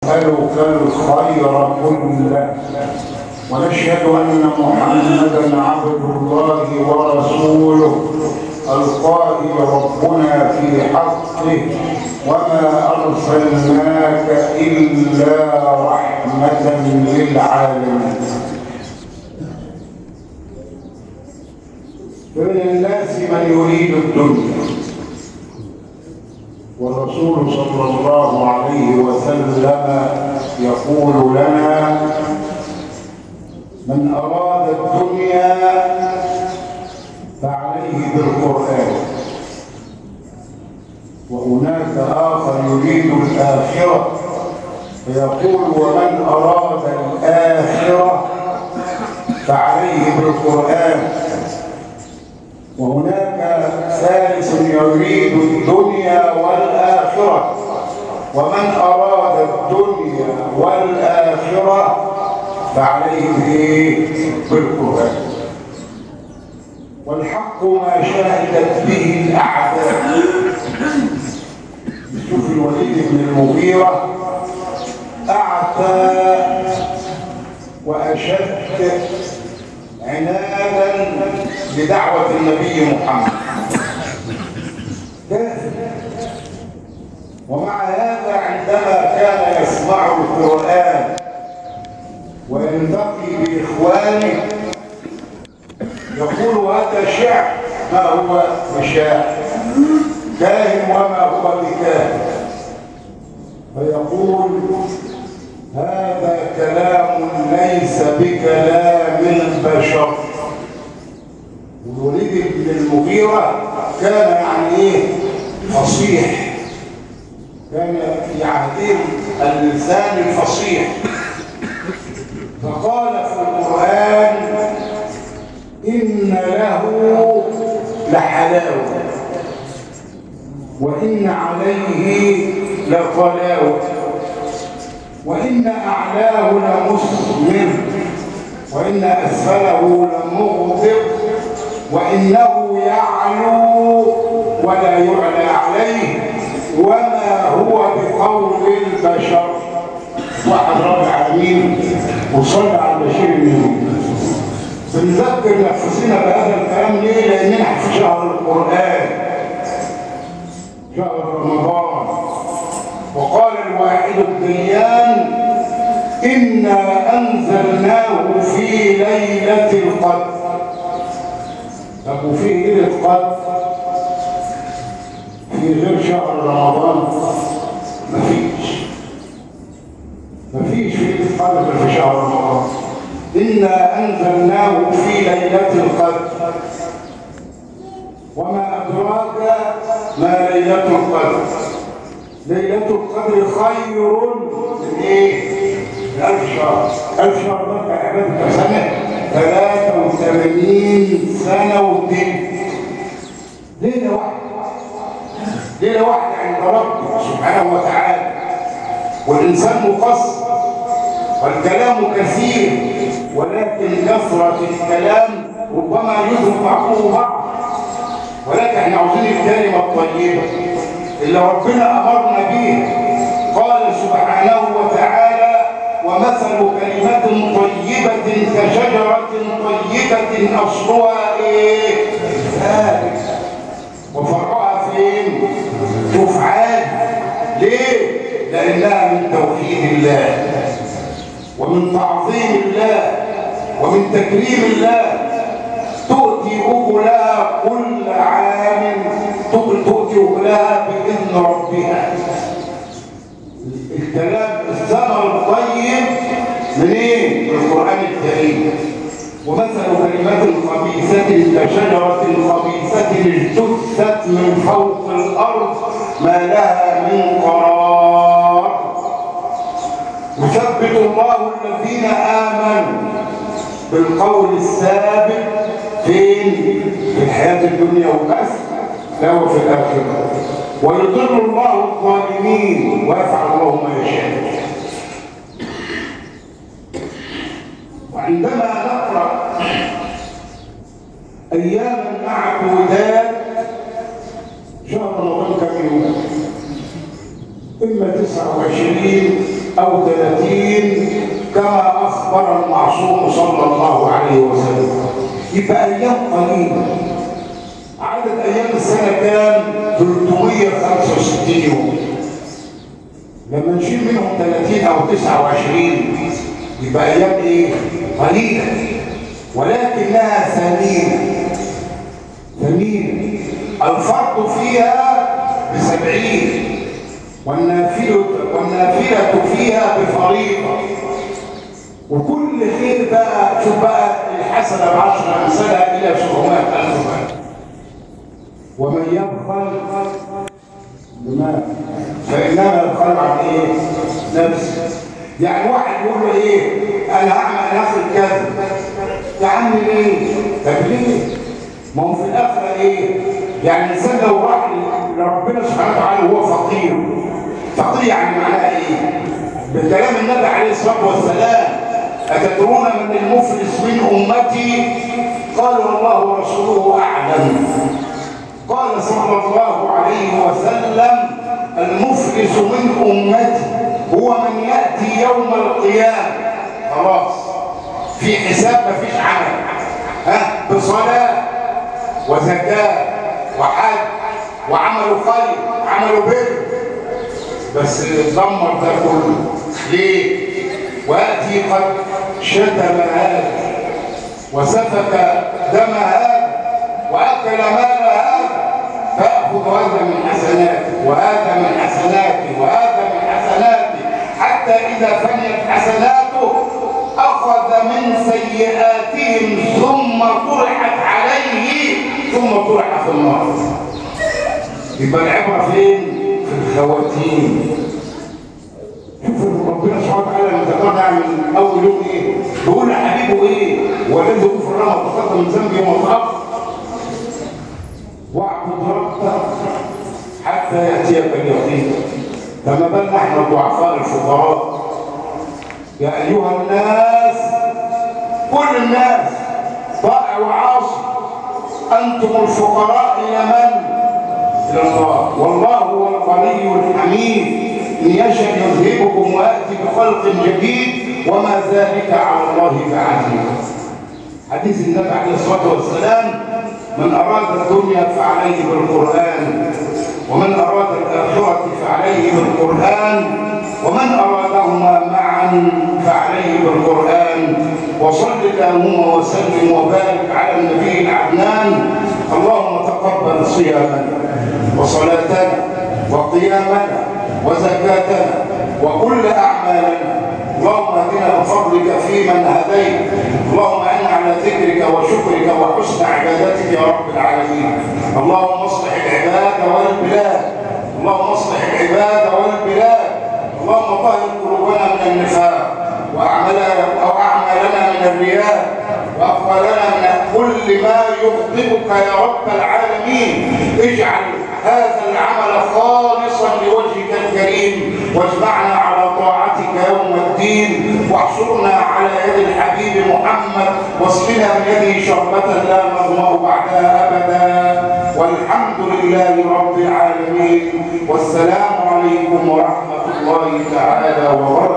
نسألك الخير كله ونشهد أن محمدا عبد الله ورسوله القائل ربنا في حقه وما أرسلناك إلا رحمة للعالمين. فمن الناس من يريد الدنيا والرسول صلى الله عليه وسلم يقول لنا من أراد الدنيا فعليه بالقرآن، وهناك آخر يريد الآخرة فيقول ومن أراد الآخرة فعليه بالقرآن، وهناك ثالث يريد الدنيا والآخرة ومن أراد الدنيا والآخرة فعليه بالقرآن. والحق ما شهدت به الأعداء. شوف الوليد بن المغيرة أعتى وأشد عنادا لدعوة النبي محمد، ومع هذا عندما كان يسمع القرآن ويلتقي بإخوانه يقول هذا شعر ما هو بشاعر، كاهن وما هو بكاهن، فيقول هذا كلام ليس بكلام البشر. والوليد بن المغيرة كان يعني ايه فصيح، كان في عهده اللسان الفصيح، فقال في القرآن إن له لحلاوة وإن عليه لطلاوة وإن أعلاه لمسمر وإن أسفله لمغضب وإنه يعلو ولا يعلى عليه وما هو بقول البشر. واحد رب العالمين وصلى على البشير منهم. بنذكر نفسنا بهذا الكلام ليه؟ لأننا في شهر القرآن، شهر رمضان. وقال الواحد الديان إنا أنزلناه في ليلة القدر. طب وفي ليلة قدر في غير شهر رمضان؟ مفيش في ليلة قدر في شهر رمضان. إنا أنزلناه في ليلة القدر وما أدراك ما ليلة القدر. ليلة القدر خير من إيه؟ من 1000 شهر. 1000 شهر ده عبادة سنة 83 سنة وتلت. ليلة واحدة، ليلة واحدة عند ربنا سبحانه وتعالى. والإنسان مقصر والكلام كثير، ولكن كثرة الكلام ربما يذهب بعضه بعض، ولكن احنا عاوزين الكلمة الطيبة اللي ربنا أمرنا به. قال سبحانه وتعالى ومثل كلمة طيبة كشجرة طيبة أصلها إيه؟ ثابت وفرعها فين؟ تفعال. ليه؟ لأنها من توحيد الله ومن تعظيم الله ومن تكريم الله. تؤتي أكلها كل عام، تؤتي أكلها بإذن ربها. الكلام الثمر الطيب منين؟ من القرآن الكريم. ومثل كلمة خبيثة كشجرة خبيثة اجتثت من فوق الأرض ما لها من قرار. يثبت الله الذين آمنوا بالقول الثابت في الحياة الدنيا وبس، لا وفي الآخرة. ويضل الله الظالمين ويفعل الله ما يشاء. وعندما نقرأ أياما معدودات شهر رمضان كم يوم؟ إما 29 أو 30 كما أخبر المعصوم صلى الله عليه وسلم. يبقى أيام قليلة. عدد أيام السنة كام؟ 365 يوم. لما نشيل منهم 30 أو 29 يبقى أيام إيه؟ قليلة، ولكنها ثمينة. الفرض فيها ب70 والنافلة فيها بفريضة. وكل خير بقى، شوف بقى الحسنة ب10 أمثالها إلى 700,000 بقى. ومن يبخل بما فإنما يبخل عن إيه؟ نفسه. يعني واحد يقول له إيه؟ أنا هعمل آخر كذا. يا عم ليه؟ طب ليه؟ ما هو في الآخرة إيه؟ يعني الإنسان لو راح لربنا سبحانه وتعالى وهو فقير يعني معناها إيه؟ بكلام النبي عليه الصلاة والسلام: أتدرون من المفلس من أمتي؟ قالوا الله ورسوله أعلم. قال صلى الله عليه وسلم: المفلس من أمتي هو من يأتي يوم القيامة خلاص في حساب مفيش عمل، بصلاة وزكاة وحج وعملوا خير عملوا بر، بس دمر ده كله. ليه؟ ويأتي قد شتم هذا وسفك دم هذا وأكل مال هذا، فيأخذ هذا من حسناته وهذا من حسناته وهذا من حسناته، حتى إذا فنيت حسناته أخذ من سيئاتهم ثم طرحت عليه ثم طرح في النار. يبقى العبرة فين؟ في الخواتيم. شوفوا ربنا سبحانه وتعالى لما ذكرنا من أول يوم إيه؟ بيقول لحبيبه إيه؟ والذي غفر له ما تقدم من ذنبه وما تأخر واعبد ربك حتى يأتيك اليقين. فما بال نحن الضعفاء الفقراء؟ يا أيها الناس، كل الناس طائع وعاصي، أنتم الفقراء إلى من؟ إلى الله، والله هو الغني الحميد، إن يشأ يذهبكم ويأتي بخلق جديد وما ذلك على الله بعزيز. حديث النبي عليه الصلاة والسلام: من أراد الدنيا فعليه بالقرآن، ومن أراد الآخرة فعليه بالقرآن، ومن أرادهما معا فعليه بالقرآن. وصل اللهم وسلم وبارك على النبي العدنان. اللهم تقبل صيامنا وصلاتنا وقيامنا وزكاتنا وكل أعمالنا. اللهم اهدنا بفضلك فيمن هديت. اللهم اعنا على ذكرك وشكرك وحسن عبادتك يا رب العالمين. اللهم اصلح العباد والبلاد، اللهم اصلح العباد والبلاد. اللهم طهر قلوبنا من النفاق واعمالنا من الرياء واقوالنا من كل ما يغضبك يا رب العالمين. اجعل هذا العمل خالصا لوجهك الكريم، واجمعنا على طاعتك يوم الدين، واحشرنا على يد الحبيب محمد، واسقنا من يده شربة لا نظمأ بعدها أبدا. والحمد لله رب العالمين، والسلام عليكم ورحمة الله تعالى وبركاته.